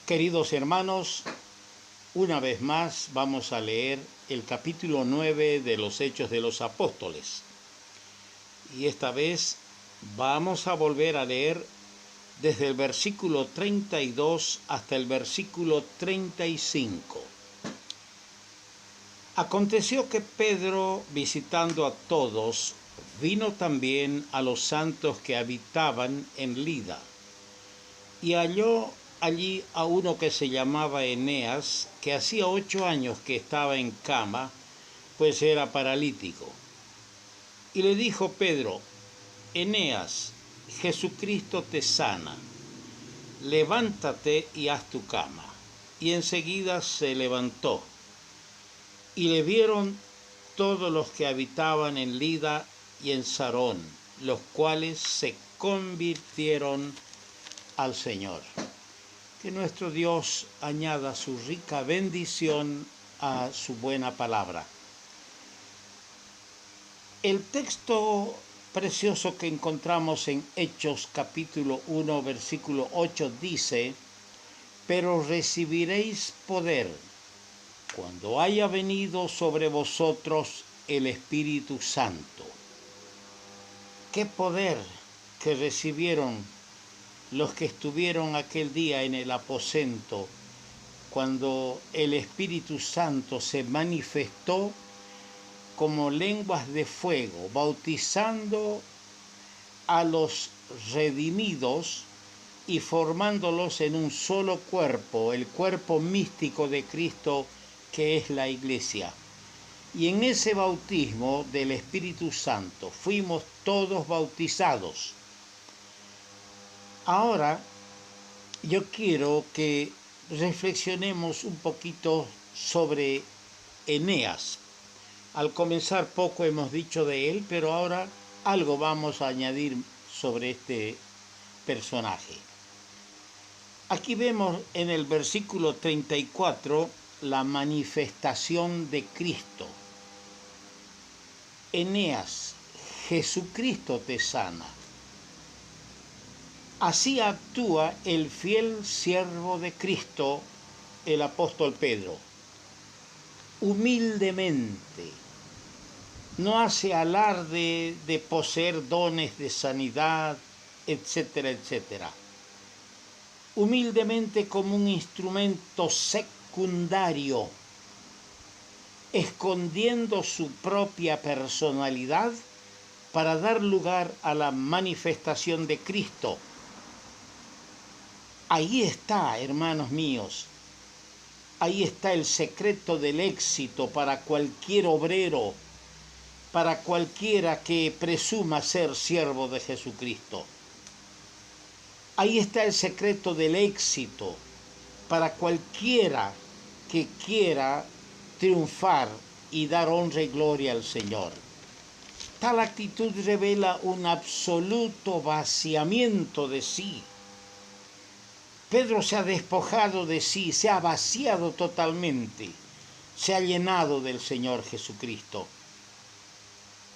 Queridos hermanos, una vez más vamos a leer el capítulo 9 de los Hechos de los Apóstoles. Y esta vez vamos a volver a leer desde el versículo 32 hasta el versículo 35. Aconteció que Pedro, visitando a todos, vino también a los santos que habitaban en Lida, y halló allí a uno que se llamaba Eneas, que hacía 8 años que estaba en cama, pues era paralítico. Y le dijo Pedro: Eneas, Jesucristo te sana, levántate y haz tu cama. Y enseguida se levantó. Y le vieron todos los que habitaban en Lida y en Sarón, los cuales se convirtieron al Señor. Que nuestro Dios añada su rica bendición a su buena palabra. El texto precioso que encontramos en Hechos capítulo 1 versículo 8 dice: pero recibiréis poder cuando haya venido sobre vosotros el Espíritu Santo. ¿Qué poder que recibieron los que estuvieron aquel día en el aposento, cuando el Espíritu Santo se manifestó como lenguas de fuego, bautizando a los redimidos y formándolos en un solo cuerpo, el cuerpo místico de Cristo, que es la Iglesia? Y en ese bautismo del Espíritu Santo fuimos todos bautizados. Ahora yo quiero que reflexionemos un poquito sobre Eneas. Al comenzar poco hemos dicho de él, pero ahora algo vamos a añadir sobre este personaje. Aquí vemos en el versículo 34 la manifestación de Cristo. Eneas, Jesucristo te sana. Así actúa el fiel siervo de Cristo, el apóstol Pedro. Humildemente, no hace alarde de poseer dones de sanidad, etcétera, etcétera. Humildemente, como un instrumento secundario, escondiendo su propia personalidad para dar lugar a la manifestación de Cristo. Ahí está, hermanos míos, ahí está el secreto del éxito para cualquier obrero, para cualquiera que presuma ser siervo de Jesucristo. Ahí está el secreto del éxito para cualquiera que quiera triunfar y dar honra y gloria al Señor. Tal actitud revela un absoluto vaciamiento de sí. Pedro se ha despojado de sí, se ha vaciado totalmente, se ha llenado del Señor Jesucristo.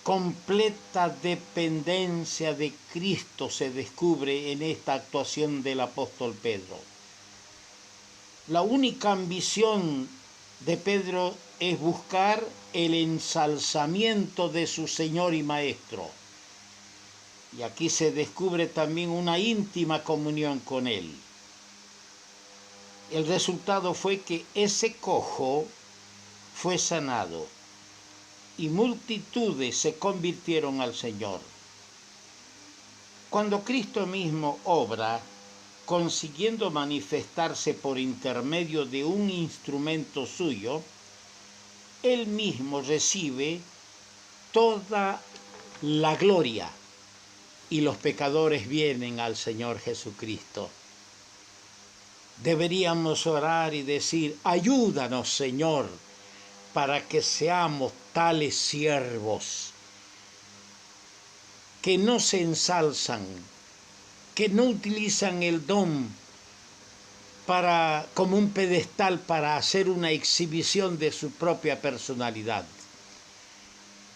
Completa dependencia de Cristo se descubre en esta actuación del apóstol Pedro. La única ambición de Pedro es buscar el ensalzamiento de su Señor y Maestro. Y aquí se descubre también una íntima comunión con Él. El resultado fue que ese cojo fue sanado y multitudes se convirtieron al Señor. Cuando Cristo mismo obra, consiguiendo manifestarse por intermedio de un instrumento suyo, Él mismo recibe toda la gloria y los pecadores vienen al Señor Jesucristo. Deberíamos orar y decir: ayúdanos, Señor, para que seamos tales siervos que no se ensalzan, que no utilizan el don como un pedestal para hacer una exhibición de su propia personalidad.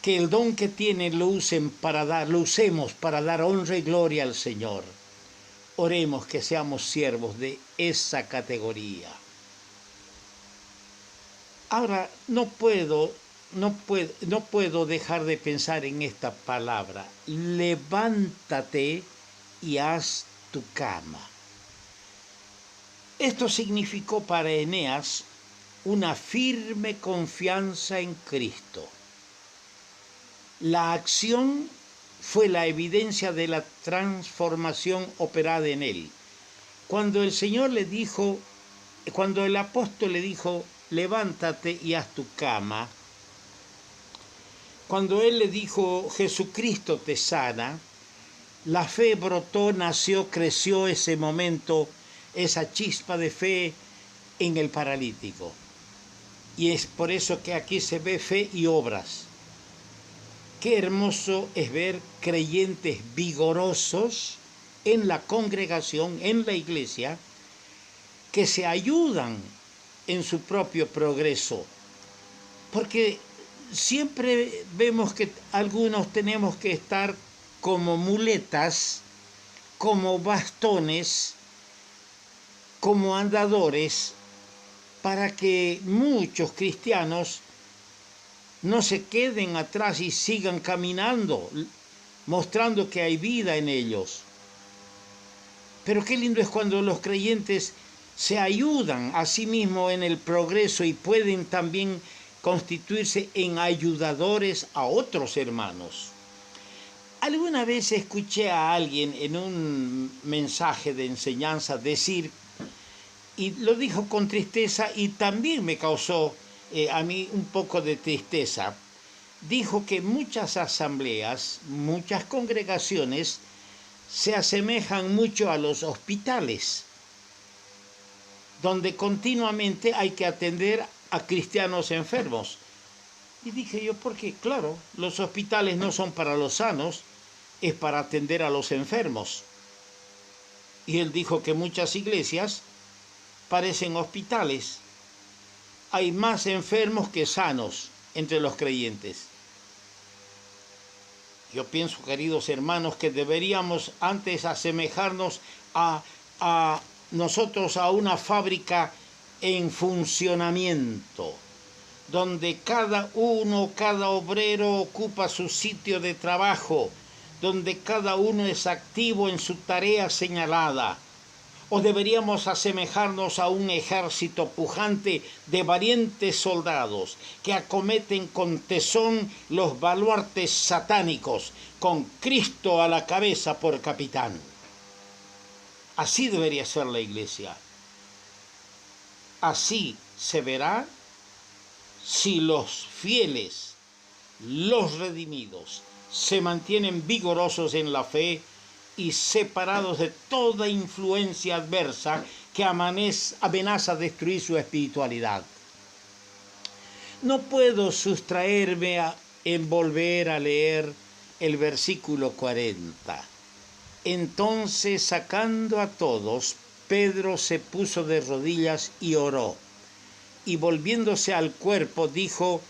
Que el don que tienen lo usemos para dar honra y gloria al Señor. Oremos que seamos siervos de esa categoría. Ahora, no puedo dejar de pensar en esta palabra. Levántate y haz tu cama. Esto significó para Eneas una firme confianza en Cristo. La acción fue la evidencia de la transformación operada en él. Cuando el apóstol le dijo, levántate y haz tu cama, cuando él le dijo, Jesucristo te sana, la fe brotó, nació, creció ese momento, esa chispa de fe en el paralítico. Y es por eso que aquí se ve fe y obras. Qué hermoso es ver creyentes vigorosos en la congregación, en la iglesia, que se ayudan en su propio progreso. Porque siempre vemos que algunos tenemos que estar como muletas, como bastones, como andadores, para que muchos cristianos no se queden atrás y sigan caminando, mostrando que hay vida en ellos. Pero qué lindo es cuando los creyentes se ayudan a sí mismos en el progreso y pueden también constituirse en ayudadores a otros hermanos. Alguna vez escuché a alguien en un mensaje de enseñanza decir, y lo dijo con tristeza y también me causó a mí un poco de tristeza. Dijo que muchas asambleas, muchas congregaciones se asemejan mucho a los hospitales, donde continuamente hay que atender a cristianos enfermos. Y dije yo, ¿por qué? Claro, los hospitales no son para los sanos, es para atender a los enfermos. Y él dijo que muchas iglesias parecen hospitales. Hay más enfermos que sanos entre los creyentes. Yo pienso, queridos hermanos, que deberíamos antes asemejarnos a nosotros a una fábrica en funcionamiento, donde cada obrero ocupa su sitio de trabajo, donde cada uno es activo en su tarea señalada. ¿O deberíamos asemejarnos a un ejército pujante de valientes soldados que acometen con tesón los baluartes satánicos, con Cristo a la cabeza por capitán? Así debería ser la iglesia. Así se verá si los fieles, los redimidos, se mantienen vigorosos en la fe y separados de toda influencia adversa que amenaza destruir su espiritualidad. No puedo sustraerme en volver a leer el versículo 40. Entonces, sacando a todos, Pedro se puso de rodillas y oró. Y volviéndose al cuerpo, dijo,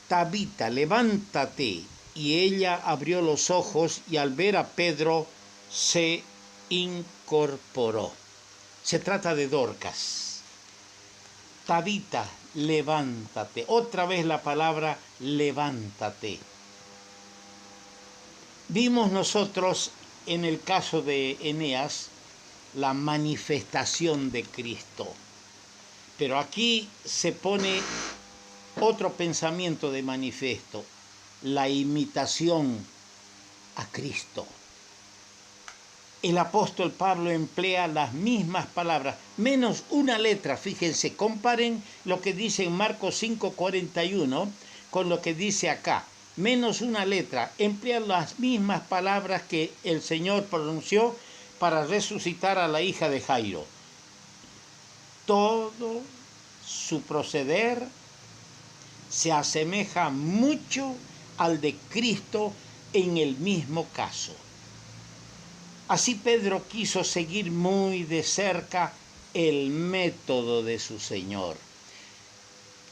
Tabita, levántate. Y ella abrió los ojos y al ver a Pedro se incorporó. Se trata de Dorcas. Tabita, levántate. Otra vez la palabra levántate. Vimos nosotros en el caso de Eneas la manifestación de Cristo. Pero aquí se pone otro pensamiento de manifiesto, la imitación a Cristo. El apóstol Pablo emplea las mismas palabras, menos una letra. Fíjense, comparen lo que dice en Marcos 5:41 con lo que dice acá. Menos una letra, emplea las mismas palabras que el Señor pronunció para resucitar a la hija de Jairo. Todo su proceder se asemeja mucho al de Cristo en el mismo caso. Así Pedro quiso seguir muy de cerca el método de su Señor.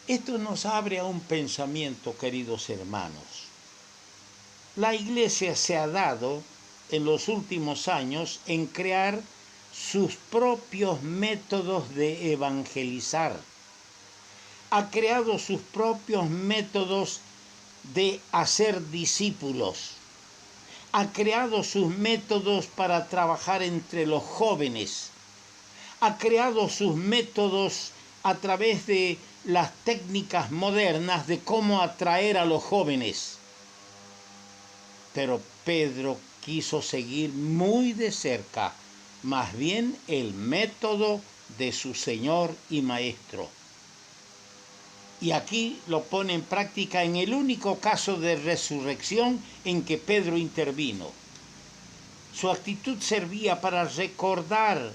Esto nos abre a un pensamiento, queridos hermanos. La iglesia se ha dado, en los últimos años en crear sus propios métodos de evangelizar. Ha creado sus propios métodos de hacer discípulos. Ha creado sus métodos para trabajar entre los jóvenes. Ha creado sus métodos a través de las técnicas modernas de cómo atraer a los jóvenes. Pero Pedro quiso seguir muy de cerca, más bien el método de su Señor y Maestro. Y aquí lo pone en práctica en el único caso de resurrección en que Pedro intervino. Su actitud servía para recordar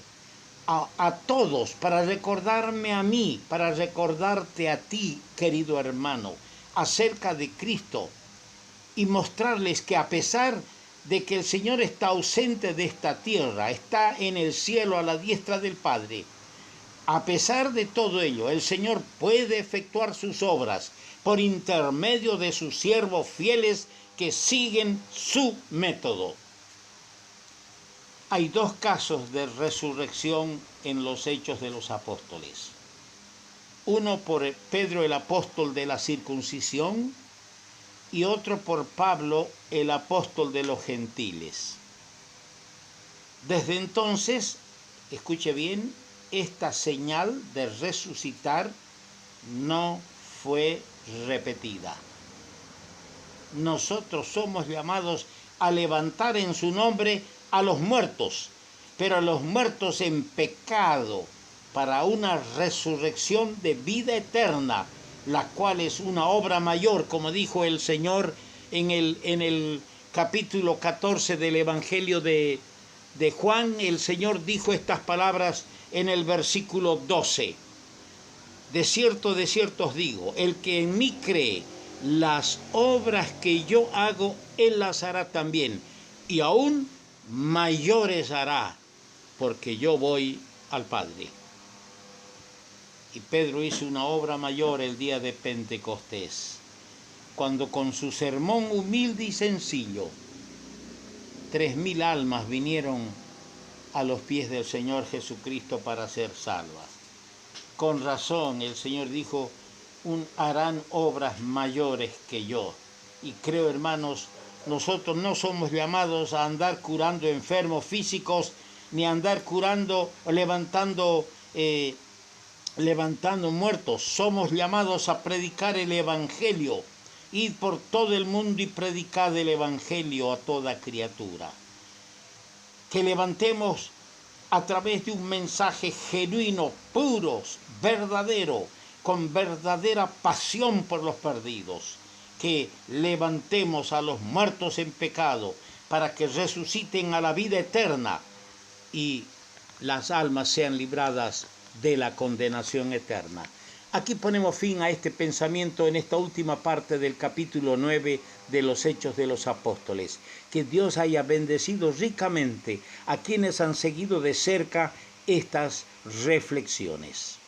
a todos, para recordarme a mí, para recordarte a ti, querido hermano, acerca de Cristo y mostrarles que a pesar de que el Señor está ausente de esta tierra, está en el cielo a la diestra del Padre, a pesar de todo ello, el Señor puede efectuar sus obras por intermedio de sus siervos fieles que siguen su método. Hay dos casos de resurrección en los Hechos de los Apóstoles. Uno por Pedro el apóstol de la circuncisión y otro por Pablo el apóstol de los gentiles. Desde entonces, escuche bien, esta señal de resucitar no fue repetida. Nosotros somos llamados a levantar en su nombre a los muertos, pero a los muertos en pecado, para una resurrección de vida eterna, la cual es una obra mayor, como dijo el Señor en el capítulo 14 del Evangelio de Juan. El Señor dijo estas palabras en el versículo 12. De cierto os digo, el que en mí cree, las obras que yo hago, él las hará también, y aún mayores hará, porque yo voy al Padre. Y Pedro hizo una obra mayor el día de Pentecostés, cuando con su sermón humilde y sencillo, 3.000 almas vinieron a los pies del Señor Jesucristo para ser salvas. Con razón el Señor dijo, harán obras mayores que yo. Y creo, hermanos, nosotros no somos llamados a andar curando enfermos físicos, ni a andar curando o levantando muertos. Somos llamados a predicar el Evangelio. Id por todo el mundo y predicad el Evangelio a toda criatura. Que levantemos a través de un mensaje genuino, puro, verdadero, con verdadera pasión por los perdidos. Que levantemos a los muertos en pecado para que resuciten a la vida eterna y las almas sean libradas de la condenación eterna. Aquí ponemos fin a este pensamiento en esta última parte del capítulo 9 de los Hechos de los Apóstoles. Que Dios haya bendecido ricamente a quienes han seguido de cerca estas reflexiones.